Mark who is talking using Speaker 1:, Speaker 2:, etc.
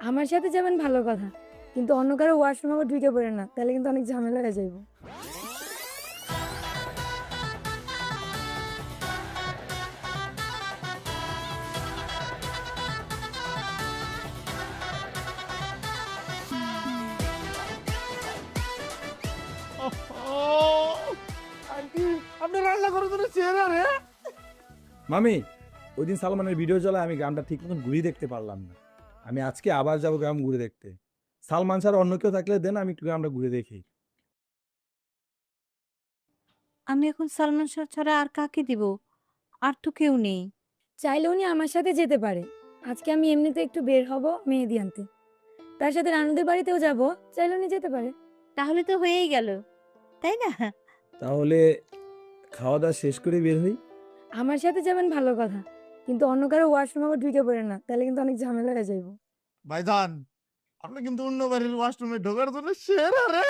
Speaker 1: আমার সাথে যাবেন ভালো কথা, কিন্তু অন্য কারো ওয়াশরুম আবার ঢুকে পড়ে না, তাহলে কিন্তু অনেক ঝামেলা হয়ে যাইব।
Speaker 2: আন্টি আপনি রান্না করে দিলে চেহারা রে।
Speaker 3: মামি, ওই দিন সালমানের ভিডিও চালায় আমি গ্রামটা ঠিক মতন ঘুরে দেখতে পারলাম না। আমি আজকে আবার যাবো গ্রাম ঘুরে দেখতে। সালমান ছাড়া অন্য কেউ থাকলে দেন, আমি একটু গ্রামটা ঘুরে দেখি।
Speaker 4: আমি এখন সালমান শাহ ছাড়া আর কাকে দিব? আর তো কেউ নেই।
Speaker 1: চাইলে উনি আমার সাথে যেতে পারে। আজকে আমি এমনিতে একটু বের হব মেহেদি আনতে, তার সাথে রানুদের বাড়িতেও যাব, চাইলে উনি যেতে পারে।
Speaker 4: তাহলে তো হয়েই গেল, তাই না?
Speaker 3: তাহলে খাওয়া দাওয়া শেষ করে বের হই।
Speaker 1: আমার সাথে যাবেন ভালো কথা, কিন্তু অন্য কারো ওয়াশরুম আবার ঢুকে পড়ে না, তাহলে কিন্তু অনেক ঝামেলা হয়ে যাইব।
Speaker 2: ভাইজান আপনি কিন্তু অন্য বাড়ির ওয়াশরুমে ঢোকার জন্য সেরা রে।